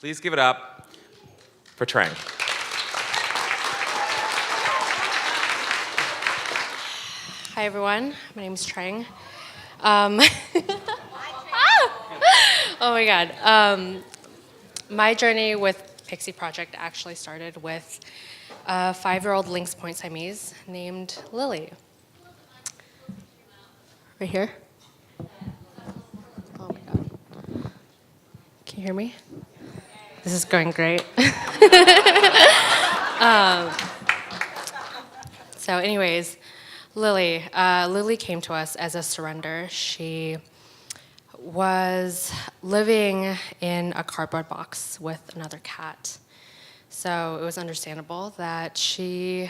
Please give it up for Trang. Hi, everyone. My name is Trang. Oh my God. My journey with Pixie Project actually started with a 5-year-old Lynx Point Siamese named Lily. Right here. Oh my God. Can you hear me? This is going great. So anyways, Lily came to us as a surrender. She was living in a cardboard box with another cat. So it was understandable that she's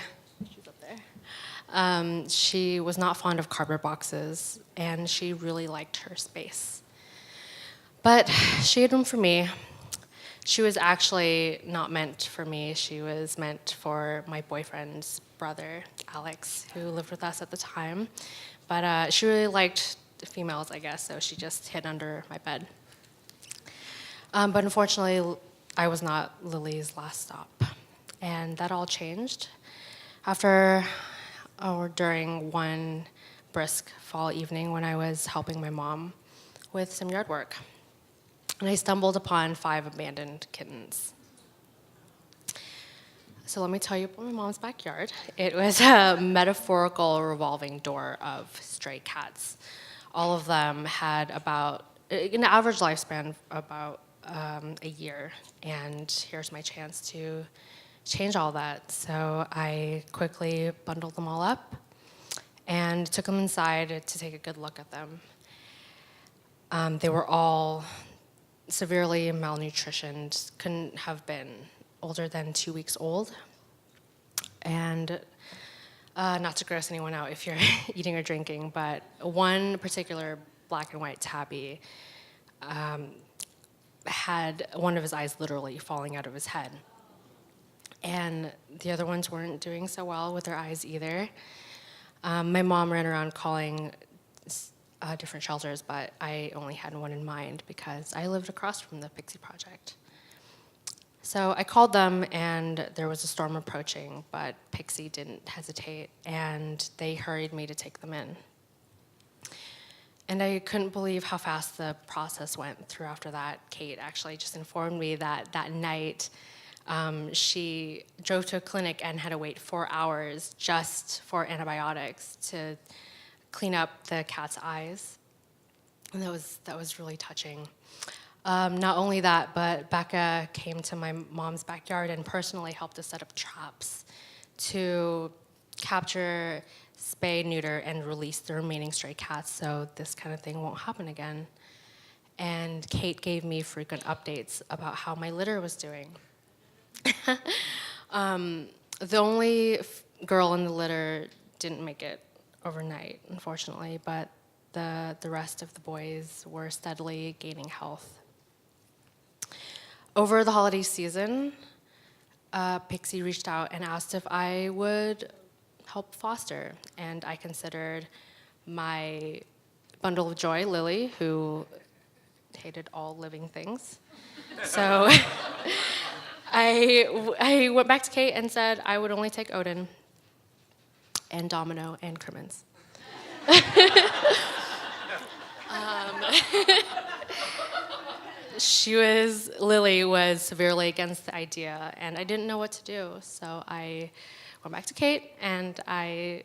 up there. She was not fond of cardboard boxes, and she really liked her space. But she had room for me. She was actually not meant for me. She was meant for my boyfriend's brother, Alex, who lived with us at the time. But she really liked females, I guess, so she just hid under my bed. But unfortunately, I was not Lily's last stop. And that all changed during one brisk fall evening when I was helping my mom with some yard work. And I stumbled upon 5 abandoned kittens. So let me tell you about my mom's backyard. It was a metaphorical revolving door of stray cats. All of them had about an average lifespan of about a year. And here's my chance to change all that. So I quickly bundled them all up and took them inside to take a good look at them. They were all severely malnutritioned, couldn't have been older than 2 weeks old. And not to gross anyone out if you're eating or drinking, but one particular black and white tabby had one of his eyes literally falling out of his head. And the other ones weren't doing so well with their eyes either. My mom ran around calling different shelters, but I only had one in mind because I lived across from the Pixie Project. So I called them, and there was a storm approaching, but Pixie didn't hesitate, and they hurried me to take them in. And I couldn't believe how fast the process went through after that. Kate actually just informed me that that night she drove to a clinic and had to wait 4 hours just for antibiotics to clean up the cat's eyes. And that was really touching. Not only that, but Becca came to my mom's backyard and personally helped us set up traps to capture, spay, neuter, and release the remaining stray cats so this kind of thing won't happen again. And Kate gave me frequent updates about how my litter was doing. The only girl in the litter didn't make it overnight, unfortunately, but the rest of the boys were steadily gaining health. Over the holiday season, Pixie reached out and asked if I would help foster, and I considered my bundle of joy, Lily, who hated all living things. So I went back to Kate and said I would only take Odin and Domino and Crimmins. Lily was severely against the idea, and I didn't know what to do. So I went back to Kate, and I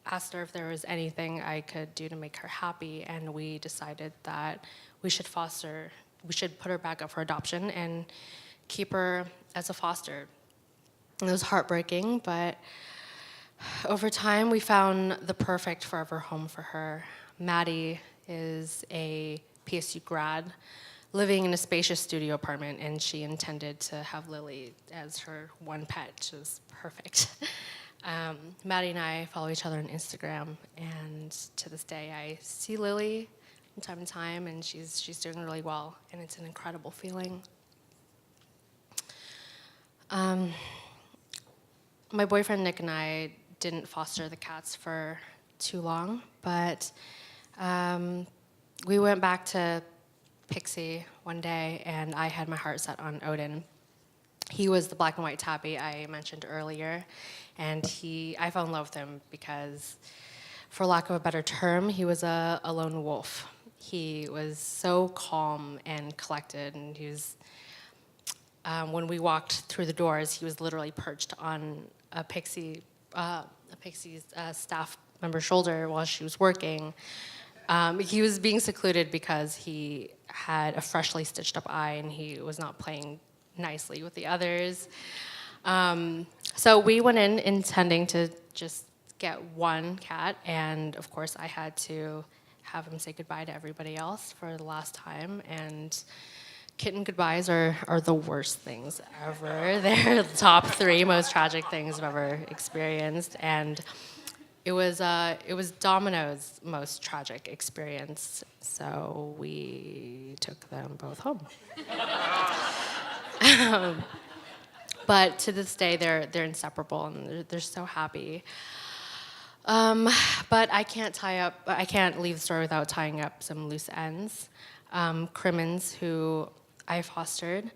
asked her if there was anything I could do to make her happy, and we decided that we should put her back up for adoption and keep her as a foster. It was heartbreaking, but over time, we found the perfect forever home for her. Maddie is a PSU grad living in a spacious studio apartment, and she intended to have Lily as her one pet, which was perfect. Maddie and I follow each other on Instagram, and to this day, I see Lily from time to time, and she's doing really well, and it's an incredible feeling. My boyfriend Nick and I didn't foster the cats for too long, but we went back to Pixie one day, and I had my heart set on Odin. He was the black and white tabby I mentioned earlier, and I fell in love with him because, for lack of a better term, he was a lone wolf. He was so calm and collected, and when we walked through the doors, he was literally perched on Pixie's staff member's shoulder while she was working. He was being secluded because he had a freshly stitched up eye and he was not playing nicely with the others. So we went in intending to just get one cat, and of course I had to have him say goodbye to everybody else for the last time. And kitten goodbyes are the worst things ever. They're the top 3 most tragic things I've ever experienced. And it was Domino's most tragic experience, so we took them both home. But to this day, they're inseparable, and they're so happy. But I can't leave the story without tying up some loose ends. Crimmins, who I fostered,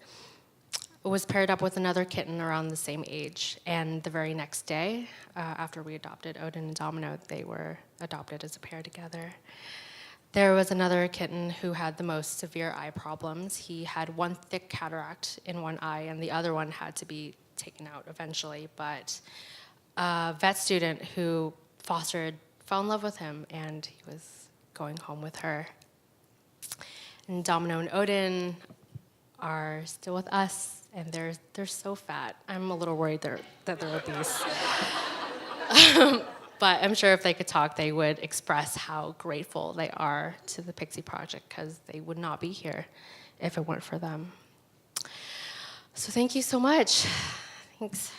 was paired up with another kitten around the same age, and the very next day, after we adopted Odin and Domino, they were adopted as a pair together. There was another kitten who had the most severe eye problems. He had one thick cataract in one eye, and the other one had to be taken out eventually, but a vet student who fostered fell in love with him, and he was going home with her. And Domino and Odin are still with us, and they're so fat. I'm a little worried that they're obese. But I'm sure if they could talk, they would express how grateful they are to the Pixie Project, because they would not be here if it weren't for them. So thank you so much. Thanks.